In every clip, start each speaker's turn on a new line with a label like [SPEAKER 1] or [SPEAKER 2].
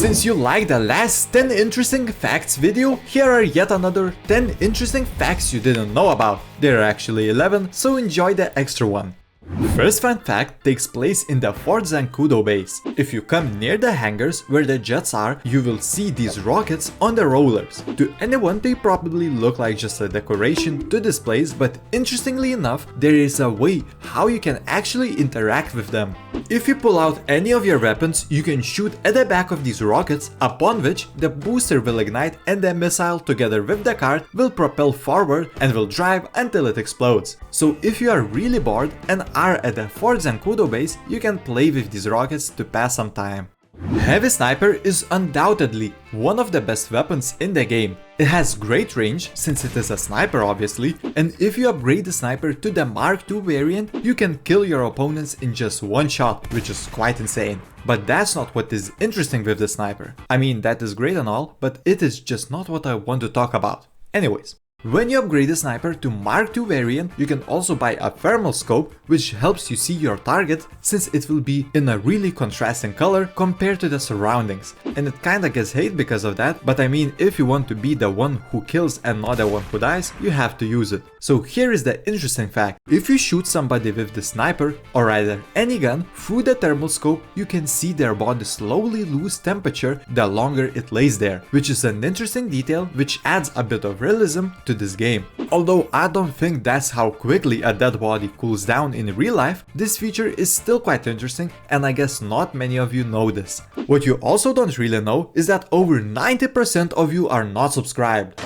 [SPEAKER 1] Since you liked the last 10 interesting facts video, here are yet another 10 interesting facts you didn't know about. There are actually 11, so enjoy the extra one. First fun fact takes place in the Fort Zancudo base. If you come near the hangars where the jets are, you will see these rockets on the rollers. To anyone, they probably look like just a decoration to displays, but interestingly enough, there is a way how you can actually interact with them. If you pull out any of your weapons, you can shoot at the back of these rockets, upon which the booster will ignite and the missile together with the car will propel forward and will drive until it explodes. So if you are really bored and are at the Fort Zancudo base, you can play with these rockets to pass some time. Heavy Sniper is undoubtedly one of the best weapons in the game. It has great range since it is a sniper obviously, and if you upgrade the sniper to the Mark II variant, you can kill your opponents in just one shot, which is quite insane. But that's not what is interesting with the sniper. I mean, that is great and all, but it is just not what I want to talk about. Anyways. When you upgrade the sniper to Mark II variant, you can also buy a thermal scope, which helps you see your target since it will be in a really contrasting color compared to the surroundings. And it kinda gets hate because of that, but I mean, if you want to be the one who kills and not the one who dies, you have to use it. So here is the interesting fact. If you shoot somebody with the sniper, or rather any gun, through the thermal scope, you can see their body slowly lose temperature the longer it lays there, which is an interesting detail which adds a bit of realism to this game. Although I don't think that's how quickly a dead body cools down in real life, this feature is still quite interesting, and I guess not many of you know this. What you also don't really know is that over 90% of you are not subscribed.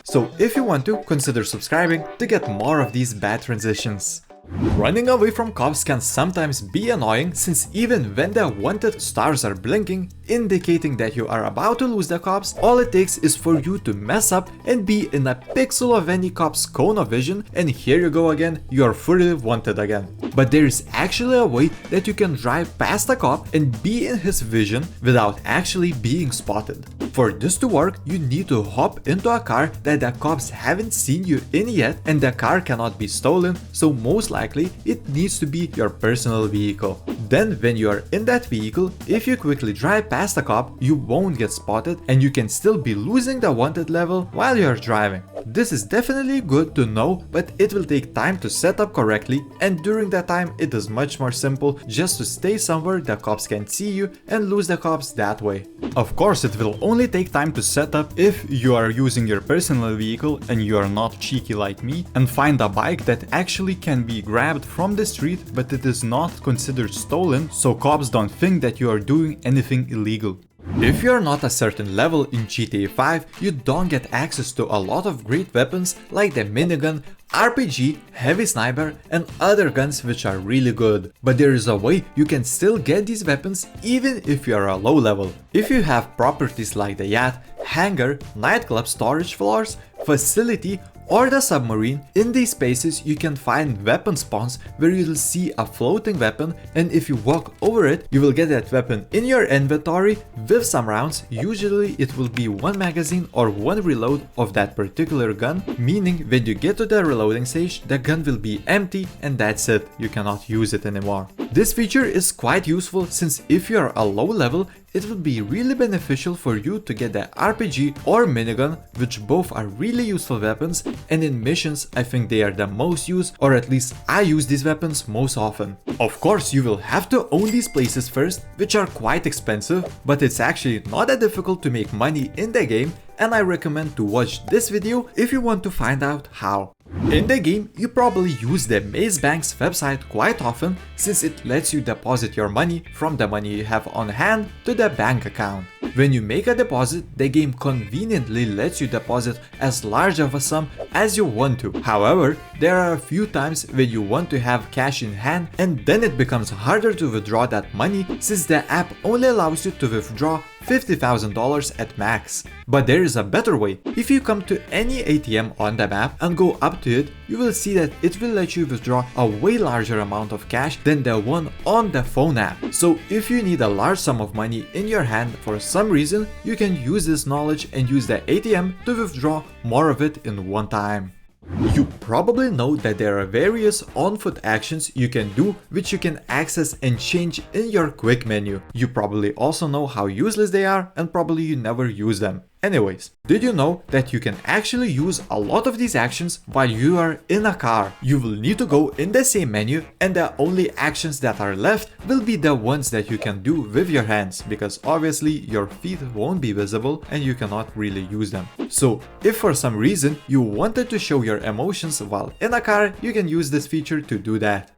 [SPEAKER 1] So if you want to, consider subscribing to get more of these bad transitions. Running away from cops can sometimes be annoying since even when the wanted stars are blinking, indicating that you are about to lose the cops, all it takes is for you to mess up and be in a pixel of any cop's cone of vision, and here you go again, you are fully wanted again. But there is actually a way that you can drive past a cop and be in his vision without actually being spotted. For this to work, you need to hop into a car that the cops haven't seen you in yet, and the car cannot be stolen, so most likely it needs to be your personal vehicle. Then when you are in that vehicle, if you quickly drive past a cop, you won't get spotted and you can still be losing the wanted level while you are driving. This is definitely good to know, but it will take time to set up correctly, and during that time it is much more simple just to stay somewhere the cops can see you and lose the cops that way. Of course, it will only take time to set up if you are using your personal vehicle and you are not cheeky like me and find a bike that actually can be grabbed from the street, but it is not considered stolen, so cops don't think that you are doing anything illegal. If you are not a certain level in GTA 5, you don't get access to a lot of great weapons like the minigun, RPG, heavy sniper and other guns which are really good. But there is a way you can still get these weapons even if you are a low level. If you have properties like the yacht, hangar, nightclub storage floors, facility or the submarine, in these spaces you can find weapon spawns where you will see a floating weapon, and if you walk over it, you will get that weapon in your inventory with some rounds. Usually it will be one magazine or one reload of that particular gun, meaning when you get to the reloading stage, the gun will be empty and that's it, you cannot use it anymore. This feature is quite useful since if you are a low level, it would be really beneficial for you to get the RPG or minigun, which both are really useful weapons, and in missions I think they are the most used, or at least I use these weapons most often. Of course, you will have to own these places first, which are quite expensive, but it's actually not that difficult to make money in the game, and I recommend to watch this video if you want to find out how. In the game, you probably use the Maze Bank's website quite often since it lets you deposit your money from the money you have on hand to the bank account. When you make a deposit, the game conveniently lets you deposit as large of a sum as you want to. However, there are a few times when you want to have cash in hand, and then it becomes harder to withdraw that money since the app only allows you to withdraw $50,000 at max. But there is a better way. If you come to any ATM on the map and go up to it, you will see that it will let you withdraw a way larger amount of cash than the one on the phone app. So if you need a large sum of money in your hand for some reason, you can use this knowledge and use the ATM to withdraw more of it in one time. You probably know that there are various on-foot actions you can do which you can access and change in your quick menu. You probably also know how useless they are and probably you never use them. Anyways, did you know that you can actually use a lot of these actions while you are in a car? You will need to go in the same menu and the only actions that are left will be the ones that you can do with your hands, because obviously your feet won't be visible and you cannot really use them. So if for some reason you wanted to show your emotions while in a car, you can use this feature to do that.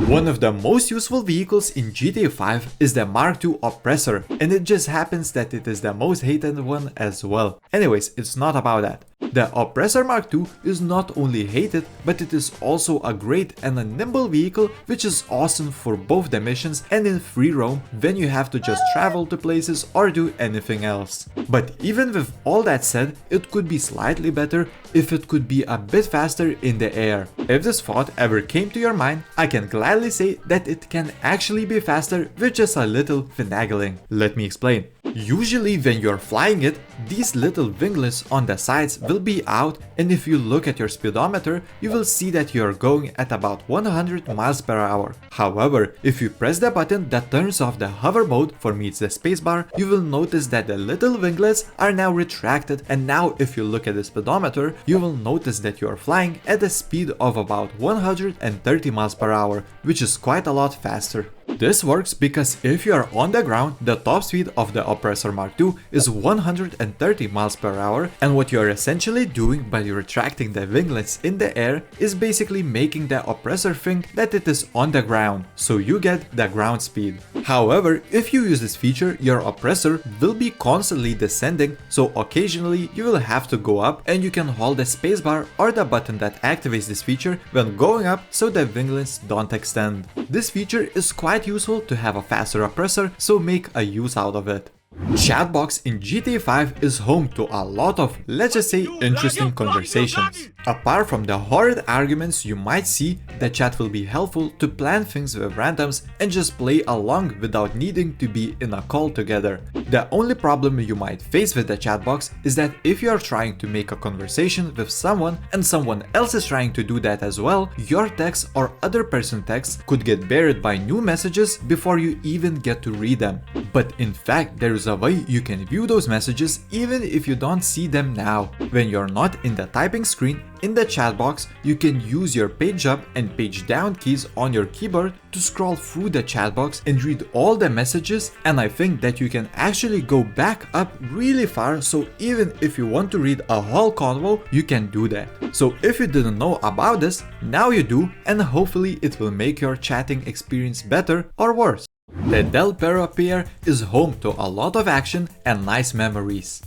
[SPEAKER 1] One of the most useful vehicles in GTA 5 is the Mark II Oppressor, and it just happens that it is the most hated one as well. Anyways, it's not about that. The Oppressor Mark II is not only hated, but it is also a great and a nimble vehicle which is awesome for both the missions and in free roam when you have to just travel to places or do anything else. But even with all that said, it could be slightly better if it could be a bit faster in the air. If this thought ever came to your mind, I can gladly say that it can actually be faster with just a little finagling. Let me explain. Usually when you're flying it, these little winglets on the sides will be out, and if you look at your speedometer, you will see that you're going at about 100 miles per hour. However, if you press the button that turns off the hover mode, for me it's the spacebar, you will notice that the little winglets are now retracted, and now if you look at the speedometer, you will notice that you are flying at a speed of about 130 miles per hour, which is quite a lot faster. This works because if you are on the ground, the top speed of the Oppressor Mark II is 130 miles per hour, and what you are essentially doing by retracting the winglets in the air is basically making the Oppressor think that it is on the ground, so you get the ground speed. However, if you use this feature, your Oppressor will be constantly descending, so occasionally you will have to go up, and you can hold the spacebar or the button that activates this feature when going up so the winglets don't extend. This feature is quite useful to have a faster Oppressor, so make a use out of it. Chatbox in GTA 5 is home to a lot of, let's just say, interesting conversations. Apart from the horrid arguments you might see, the chat will be helpful to plan things with randoms and just play along without needing to be in a call together. The only problem you might face with the chatbox is that if you are trying to make a conversation with someone and someone else is trying to do that as well, your text or other person's text could get buried by new messages before you even get to read them. But in fact, there is a way you can view those messages even if you don't see them now. When you're not in the typing screen, in the chat box, you can use your page up and page down keys on your keyboard to scroll through the chat box and read all the messages, and I think that you can actually go back up really far, so even if you want to read a whole convo, you can do that. So if you didn't know about this, now you do, and hopefully it will make your chatting experience better or worse. The Del Perro Pier is home to a lot of action and nice memories.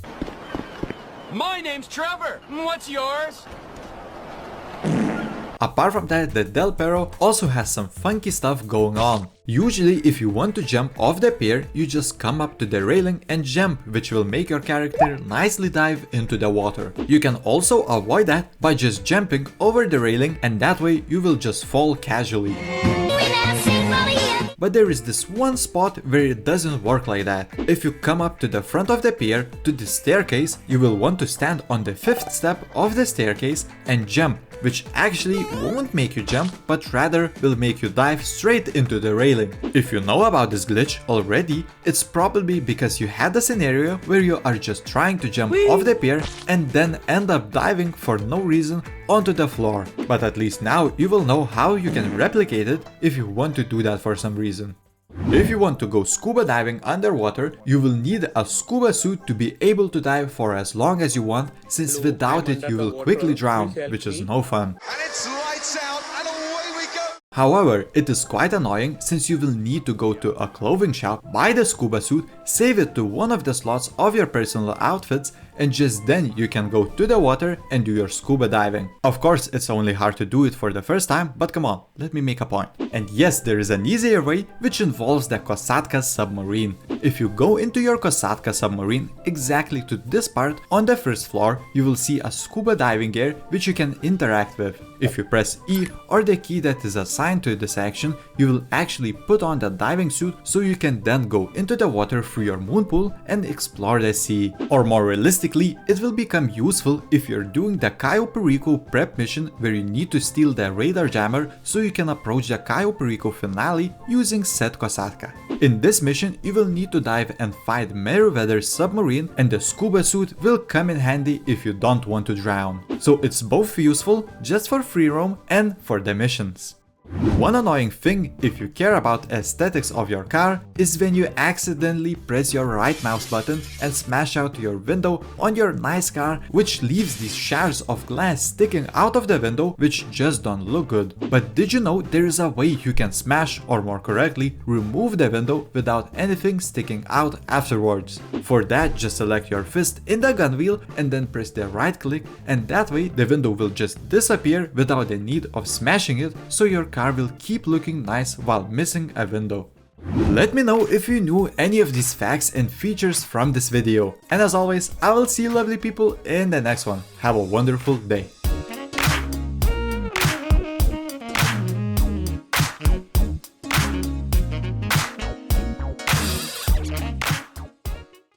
[SPEAKER 2] My name's Trevor. What's yours?
[SPEAKER 1] Apart from that, the Del Perro also has some funky stuff going on. Usually, if you want to jump off the pier, you just come up to the railing and jump, which will make your character nicely dive into the water. You can also avoid that by just jumping over the railing, and that way you will just fall casually. But there is this one spot where it doesn't work like that. If you come up to the front of the pier, to the staircase, you will want to stand on the 5th step of the staircase and jump, which actually won't make you jump, but rather will make you dive straight into the railing. If you know about this glitch already, it's probably because you had a scenario where you are just trying to jump off the pier and then end up diving for no reason onto the floor. But at least now you will know how you can replicate it if you want to do that for some reason. If you want to go scuba diving underwater, you will need a scuba suit to be able to dive for as long as you want, since without it you will quickly drown, which is no fun. However, it is quite annoying since you will need to go to a clothing shop, buy the scuba suit, save it to one of the slots of your personal outfits, and just then you can go to the water and do your scuba diving. Of course, it's only hard to do it for the first time, but come on, let me make a point. And yes, there is an easier way, which involves the Kosatka submarine. If you go into your Kosatka submarine exactly to this part on the first floor, you will see a scuba diving gear which you can interact with. If you press E or the key that is assigned to this action, you will actually put on the diving suit so you can then go into the water through your moon pool and explore the sea. Or more realistically, Basically, it will become useful if you're doing the Cayo Perico prep mission where you need to steal the radar jammer so you can approach the Cayo Perico finale using said Kosatka. In this mission, you will need to dive and fight Meriwether's submarine, and the scuba suit will come in handy if you don't want to drown. So it's both useful just for free roam and for the missions. One annoying thing, if you care about aesthetics of your car, is when you accidentally press your right mouse button and smash out your window on your nice car, which leaves these shards of glass sticking out of the window which just don't look good. But did you know there is a way you can smash, or more correctly, remove the window without anything sticking out afterwards? For that, just select your fist in the gun wheel and then press the right click, and that way the window will just disappear without the need of smashing it, so your car will keep looking nice while missing a window. Let me know if you knew any of these facts and features from this video. And as always, I will see you lovely people in the next one. Have a wonderful day.